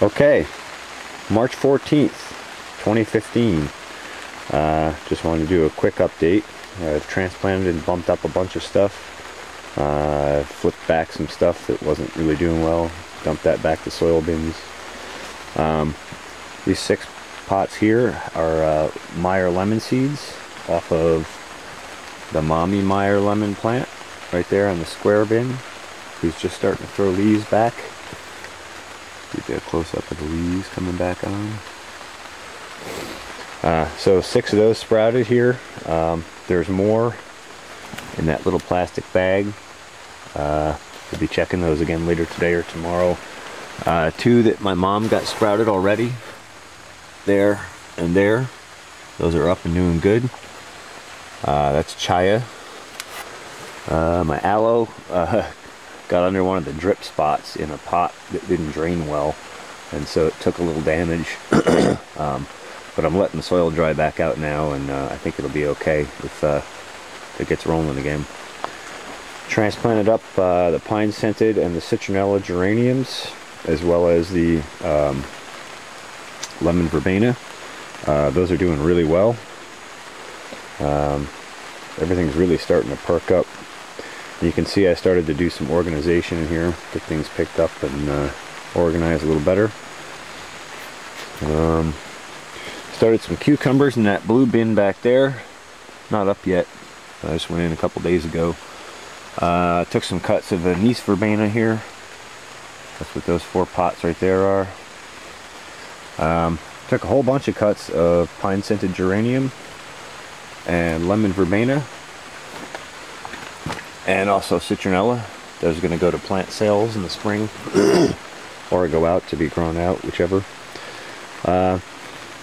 Okay, March 14th, 2015. Just wanted to do a quick update. I've transplanted and bumped up a bunch of stuff. Flipped back some stuff that wasn't really doing well. Dumped that back to soil bins. These 6 pots here are Meyer lemon seeds off of the Mommy Meyer lemon plant right there on the square bin, who's just starting to throw leaves back. Give you a close-up of the leaves coming back on. So 6 of those sprouted here. There's more in that little plastic bag. We'll be checking those again later today or tomorrow. 2 that my mom got sprouted already. There and there. Those are up and doing good. That's Chaya. My aloe got under one of the drip spots in a pot that didn't drain well, and so it took a little damage. But I'm letting the soil dry back out now, and I think it'll be okay if it gets rolling again. Transplanted up the pine scented and the citronella geraniums, as well as the lemon verbena. Those are doing really well. Everything's really starting to perk up. You can see I started to do some organization in here, get things picked up and organized a little better. Started some cucumbers in that blue bin back there. Not up yet. I just went in a couple days ago. Took some cuts of anise verbena here. That's what those 4 pots right there are. Took a whole bunch of cuts of pine scented geranium and lemon verbena, and also citronella. Those are going to go to plant sales in the spring or go out to be grown out, whichever.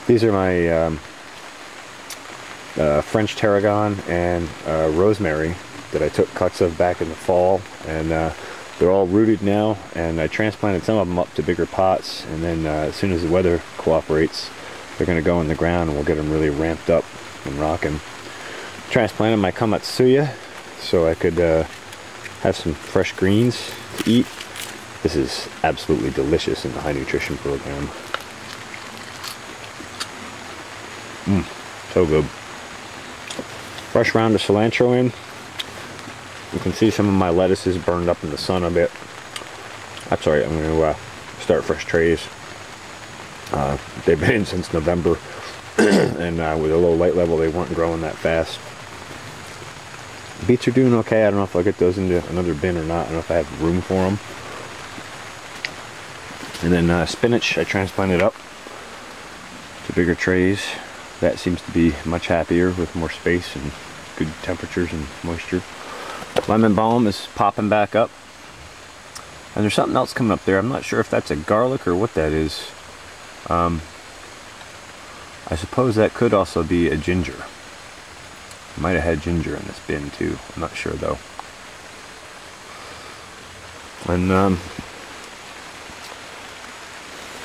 These are my French tarragon and rosemary that I took cuts of back in the fall, and they're all rooted now, and I transplanted some of them up to bigger pots, and then as soon as the weather cooperates, they're going to go in the ground and we'll get them really ramped up and rocking. Transplanted my Kamatsuya so I could have some fresh greens to eat. This is absolutely delicious in the high nutrition program. So good. Fresh round of cilantro in. You can see some of my lettuces burned up in the sun a bit. That's alright, I'm going to start fresh trays. They've been in since November, and with a low light level they weren't growing that fast. Beets are doing okay. I don't know if I'll get those into another bin or not. I don't know if I have room for them. And then spinach I transplanted up to bigger trays. That seems to be much happier with more space and good temperatures and moisture. Lemon balm is popping back up. And there's something else coming up there. I'm not sure if that's a garlic or what that is. I suppose that could also be a ginger. Might have had ginger in this bin too. I'm not sure though. And a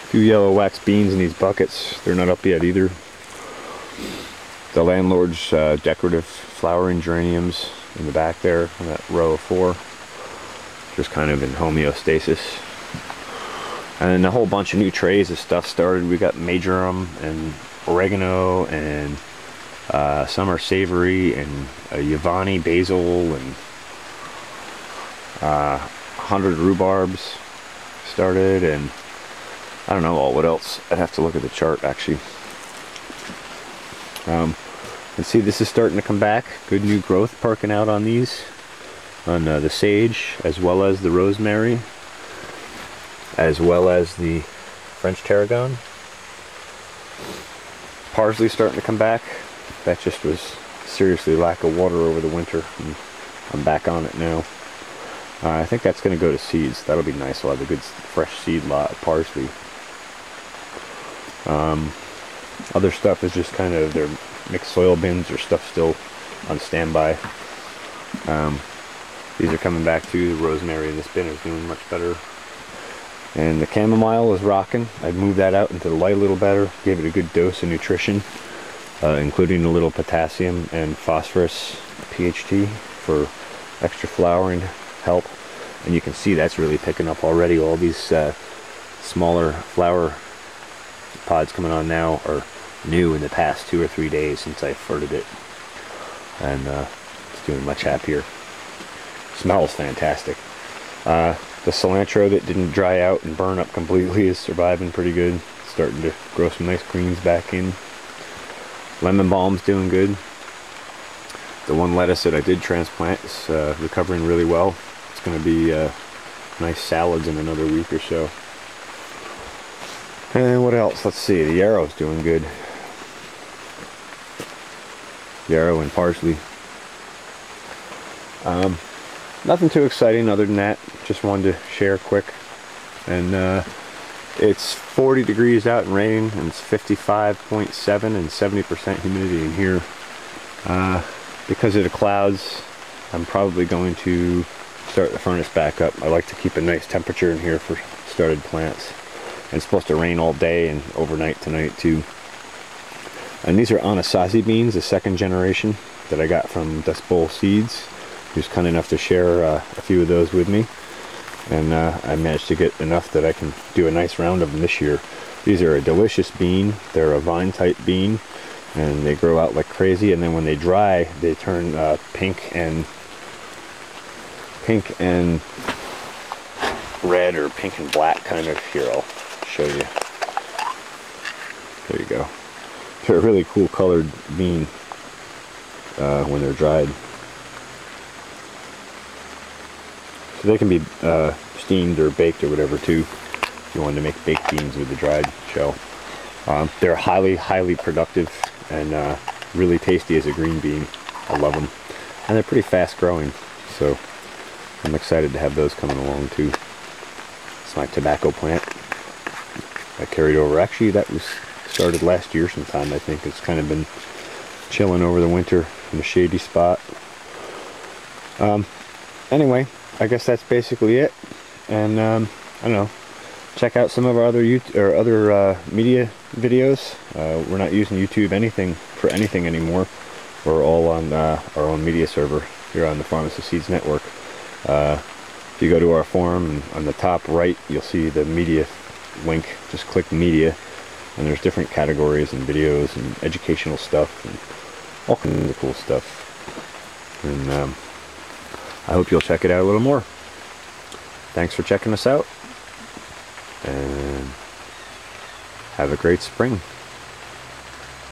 few yellow wax beans in these buckets. They're not up yet either. The landlord's decorative flowering geraniums in the back there in that row of 4. Just kind of in homeostasis. And then a whole bunch of new trays of stuff started. We got majoram and oregano, and some are savory, and Yavani basil, and 100 rhubarbs started, and I don't know what else. I'd have to look at the chart actually. And see, this is starting to come back. Good new growth perking out on these, on the sage, as well as the rosemary, as well as the French tarragon. Parsley starting to come back. That just was seriously lack of water over the winter, and I'm back on it now. I think that's going to go to seeds. That'll be nice. We'll have a good fresh seed lot of parsley. Other stuff is just kind of their mixed soil bins or stuff still on standby. These are coming back too. The rosemary in this bin is doing much better. And the chamomile is rocking. I've moved that out into the light a little better. Gave it a good dose of nutrition, including a little potassium and phosphorus PHT for extra flowering help. And you can see that's really picking up already. All these smaller flower pods coming on now are new in the past 2 or 3 days since I ferted it, and it's doing much happier. Smells fantastic. The cilantro that didn't dry out and burn up completely is surviving pretty good. Starting to grow some nice greens back in. Lemon balm's doing good. The one lettuce that I did transplant is recovering really well. It's going to be nice salads in another week or so. And what else? Let's see. The yarrow's doing good. Yarrow and parsley. Nothing too exciting other than that. Just wanted to share quick. And it's 40 degrees out and raining, and it's 55.7 and 70% humidity in here. Because of the clouds, I'm probably going to start the furnace back up. I like to keep a nice temperature in here for started plants. And it's supposed to rain all day and overnight tonight too. And these are Anasazi beans, the 2nd generation that I got from Dust Bowl Seeds. He was kind enough to share a few of those with me. And I managed to get enough that I can do a nice round of them this year. These are a delicious bean. They're a vine type bean, and they grow out like crazy, and then when they dry they turn pink and red, or pink and black kind of. Here, I'll show you. There you go. They're a really cool colored bean when they're dried. So they can be steamed or baked or whatever too, if you wanted to make baked beans with the dried shell. They're highly productive and really tasty as a green bean. I love them. And they're pretty fast growing, so I'm excited to have those coming along too. It's my tobacco plant I carried over. Actually, that was started last year sometime, I think. It's kind of been chilling over the winter in a shady spot. Anyway, I guess that's basically it. And I don't know, check out some of our other media videos. We're not using YouTube for anything anymore. We're all on our own media server here on the Pharmacist Seeds Network. If you go to our forum, and on the top right you'll see the media link. Just click media, and there's different categories and videos and educational stuff and all kinds of cool stuff. And I hope you'll check it out a little more. Thanks for checking us out, and have a great spring.